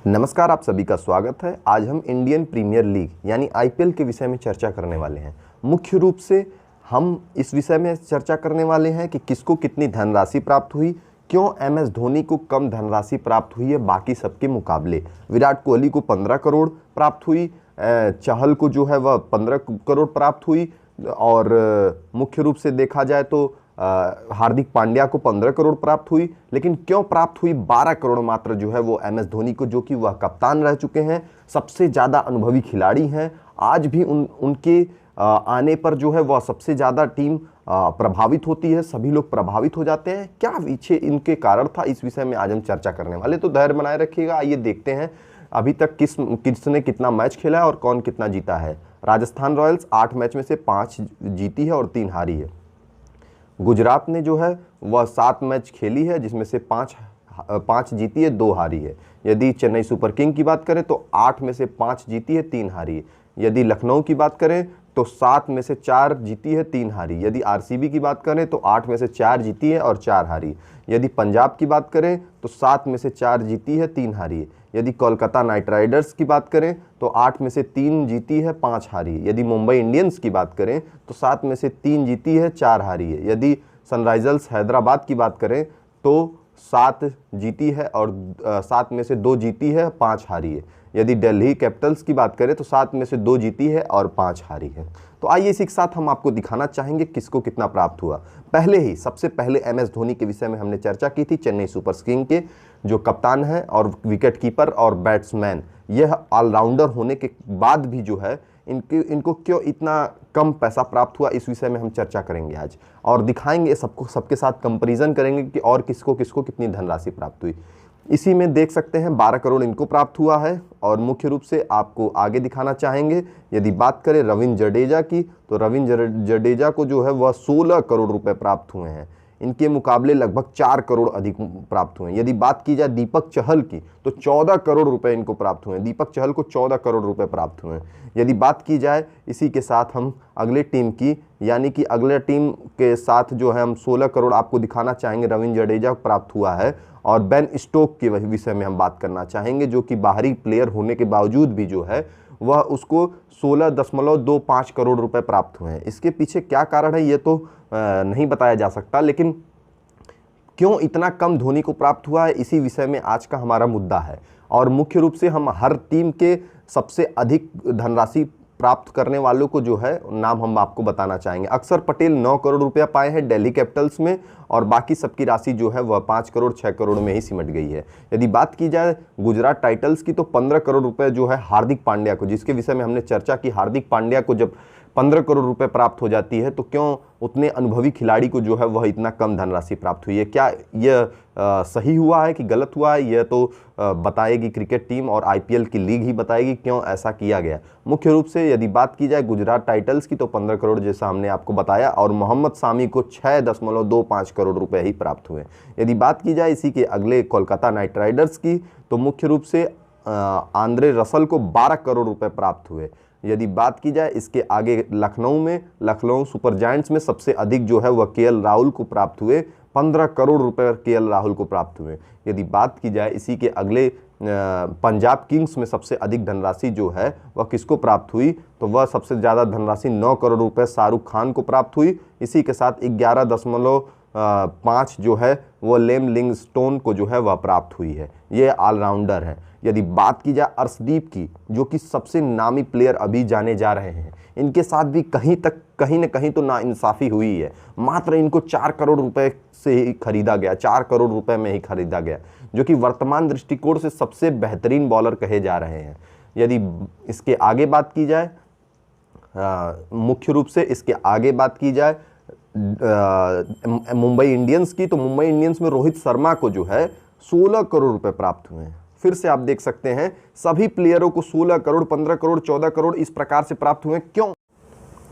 नमस्कार, आप सभी का स्वागत है। आज हम इंडियन प्रीमियर लीग यानी आईपीएल के विषय में चर्चा करने वाले हैं। मुख्य रूप से हम इस विषय में चर्चा करने वाले हैं कि किसको कितनी धनराशि प्राप्त हुई, क्यों एमएस धोनी को कम धनराशि प्राप्त हुई है बाकी सबके मुकाबले। विराट कोहली को 15 करोड़ प्राप्त हुई, चहल को जो है वह 15 करोड़ प्राप्त हुई और मुख्य रूप से देखा जाए तो हार्दिक पांड्या को 15 करोड़ प्राप्त हुई। लेकिन क्यों प्राप्त हुई 12 करोड़ मात्र जो है वो एमएस धोनी को, जो कि वह कप्तान रह चुके हैं, सबसे ज़्यादा अनुभवी खिलाड़ी हैं। आज भी उनके आने पर जो है वह सबसे ज़्यादा टीम प्रभावित होती है, सभी लोग प्रभावित हो जाते हैं। क्या पीछे इनके कारण था, इस विषय में आज हम चर्चा करने वाले। तो धैर्य बनाए रखिएगा। आइए देखते हैं अभी तक किसने कितना मैच खेला है और कौन कितना जीता है। राजस्थान रॉयल्स 8 मैच में से 5 जीती है और 3 हारी है। गुजरात ने जो है वह 7 मैच खेली है, जिसमें से 5 जीती है, 2 हारी है। यदि चेन्नई सुपर किंग की बात करें तो 8 में से 5 जीती है, 3 हारी है। यदि लखनऊ की बात करें तो 7 में से 4 जीती है, 3 हारी। यदि आरसीबी की बात करें तो 8 में से 4 जीती है और 4 हारी। यदि पंजाब की बात करें तो 7 में से 4 जीती है, 3 हारी है। यदि कोलकाता नाइट राइडर्स की बात करें तो 8 में से 3 जीती है, 5 हारी है। यदि मुंबई इंडियंस की बात करें तो 7 में से 3 जीती है, 4 हारी है। यदि सनराइजर्स हैदराबाद की बात करें तो 7 जीती है और 7 में से 2 जीती है, 5 हारी है। यदि दिल्ली कैपिटल्स की बात करें तो 7 में से 2 जीती है और 5 हारी है। तो आइए इसी के साथ हम आपको दिखाना चाहेंगे किसको कितना प्राप्त हुआ। सबसे पहले एमएस धोनी के विषय में हमने चर्चा की थी, चेन्नई सुपर किंग के जो कप्तान है और विकेट कीपर और बैट्समैन। यह ऑलराउंडर होने के बाद भी जो है इनको क्यों इतना कम पैसा प्राप्त हुआ, इस विषय में हम चर्चा करेंगे आज और दिखाएंगे सबके साथ कंपैरिजन करेंगे कि और किसको किसको कितनी धनराशि प्राप्त हुई। इसी में देख सकते हैं 12 करोड़ इनको प्राप्त हुआ है। और मुख्य रूप से आपको आगे दिखाना चाहेंगे, यदि बात करें रविंद्र जडेजा की तो रविंद्र जडेजा को जो है वह 16 करोड़ रुपए प्राप्त हुए हैं। इनके मुकाबले लगभग 4 करोड़ अधिक प्राप्त हुए हैं। यदि बात की जाए दीपक चहल की तो 14 करोड़ रुपए इनको प्राप्त हुए हैं। दीपक चहल को 14 करोड़ रुपए प्राप्त हुए हैं। यदि बात की जाए इसी के साथ हम अगले टीम की, यानी कि अगले टीम के साथ जो है हम 16 करोड़ आपको दिखाना चाहेंगे रविंद्र जडेजा को प्राप्त हुआ है। और बेन स्टोक के विषय में हम बात करना चाहेंगे, जो कि बाहरी प्लेयर होने के बावजूद भी जो है वह उसको 16.25 करोड़ रुपए प्राप्त हुए हैं। इसके पीछे क्या कारण है ये तो नहीं बताया जा सकता, लेकिन क्यों इतना कम धोनी को प्राप्त हुआ है, इसी विषय में आज का हमारा मुद्दा है। और मुख्य रूप से हम हर टीम के सबसे अधिक धनराशि प्राप्त करने वालों को जो है नाम हम आपको बताना चाहेंगे। अक्षर पटेल 9 करोड़ रुपया पाए हैं दिल्ली कैपिटल्स में, और बाकी सबकी राशि जो है वह 5 करोड़ 6 करोड़ में ही सिमट गई है। यदि बात की जाए गुजरात टाइटल्स की तो 15 करोड़ रुपए जो है हार्दिक पांड्या को, जिसके विषय में हमने चर्चा की, हार्दिक पांड्या को जब 15 करोड़ रुपए प्राप्त हो जाती है तो क्यों उतने अनुभवी खिलाड़ी को जो है वह इतना कम धनराशि प्राप्त हुई है। क्या यह सही हुआ है कि गलत हुआ है, यह तो बताएगी क्रिकेट टीम और आईपीएल की लीग ही बताएगी क्यों ऐसा किया गया। मुख्य रूप से यदि बात की जाए गुजरात टाइटल्स की तो 15 करोड़ जैसा हमने आपको बताया, और मोहम्मद सामी को 6.25 करोड़ रुपए ही प्राप्त हुए। यदि बात की जाए इसी के अगले कोलकाता नाइट राइडर्स की तो मुख्य रूप से आंद्रे रसल को 12 करोड़ रुपए प्राप्त हुए। यदि बात की जाए इसके आगे लखनऊ सुपर जायंट्स में सबसे अधिक जो है वह केएल राहुल को प्राप्त हुए, 15 करोड़ रुपए केएल राहुल को प्राप्त हुए। यदि बात की जाए इसी के अगले पंजाब किंग्स में सबसे अधिक धनराशि जो है वह किसको प्राप्त हुई, तो वह सबसे ज़्यादा धनराशि 9 करोड़ रुपए शाहरुख खान को प्राप्त हुई। इसी के साथ 11.5 जो है वो लेम लिंगस्टोन को जो है वह प्राप्त हुई है। ये ऑलराउंडर है। यदि बात की जाए अर्शदीप की, जो कि सबसे नामी प्लेयर अभी जाने जा रहे हैं, इनके साथ भी कहीं न कहीं तो नाइंसाफ़ी हुई है। मात्र इनको 4 करोड़ रुपए से ही खरीदा गया, 4 करोड़ रुपए में ही खरीदा गया, जो कि वर्तमान दृष्टिकोण से सबसे बेहतरीन बॉलर कहे जा रहे हैं। यदि इसके आगे बात की जाए मुख्य रूप से इसके आगे बात की जाए मुंबई इंडियंस की, तो मुंबई इंडियंस में रोहित शर्मा को जो है 16 करोड़ रुपए प्राप्त हुए हैं। फिर से आप देख सकते हैं सभी प्लेयरों को 16 करोड़, 15 करोड़, 14 करोड़ इस प्रकार से प्राप्त हुए। क्यों?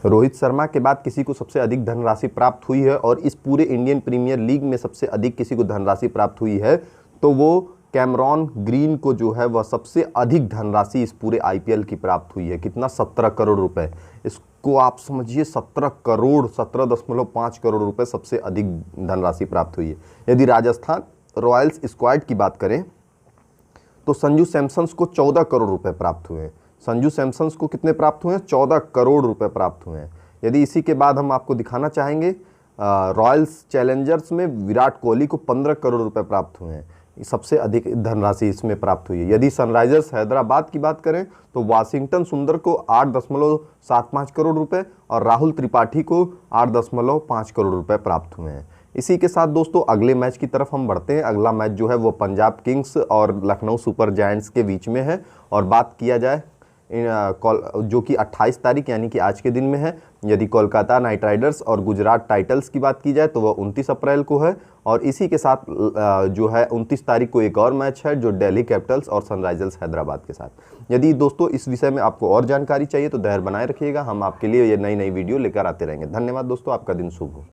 रोहित शर्मा के बाद किसी को सबसे अधिक धनराशि प्राप्त हुई है और इस पूरे इंडियन प्रीमियर लीग में सबसे अधिक किसी को धनराशि प्राप्त हुई है तो वो कैमरॉन ग्रीन को जो है वह सबसे अधिक धनराशि इस पूरे आईपीएल की प्राप्त हुई है। कितना? 17 करोड़ रुपए। इसको आप समझिए, 17 करोड़, 17.5 करोड़ रुपए सबसे अधिक धनराशि प्राप्त हुई है। यदि राजस्थान रॉयल्स स्क्वाड की बात करें तो संजू सैमसन को 14 करोड़ रुपए प्राप्त हुए हैं। संजू सैमसन को कितने प्राप्त हुए हैं? 14 करोड़ रुपए प्राप्त हुए हैं। यदि इसी के बाद हम आपको दिखाना चाहेंगे, रॉयल्स चैलेंजर्स में विराट कोहली को 15 करोड़ रुपए प्राप्त हुए हैं। सबसे अधिक धनराशि इसमें प्राप्त हुई है। यदि सनराइजर्स हैदराबाद की बात करें तो वाशिंगटन सुंदर को 8.75 करोड़ रुपए और राहुल त्रिपाठी को 8.5 करोड़ रुपए प्राप्त हुए हैं। इसी के साथ दोस्तों अगले मैच की तरफ हम बढ़ते हैं। अगला मैच जो है वो पंजाब किंग्स और लखनऊ सुपर जायंट्स के बीच में है। और बात किया जाए जो कि 28 तारीख यानी कि आज के दिन में है। यदि कोलकाता नाइट राइडर्स और गुजरात टाइटल्स की बात की जाए तो वह 29 अप्रैल को है। और इसी के साथ जो है 29 तारीख को एक और मैच है जो दिल्ली कैपिटल्स और सनराइजर्स हैदराबाद के साथ। यदि दोस्तों इस विषय में आपको और जानकारी चाहिए तो धैर्य बनाए रखिएगा, हम आपके लिए ये नई नई वीडियो लेकर आते रहेंगे। धन्यवाद दोस्तों, आपका दिन शुभ हो।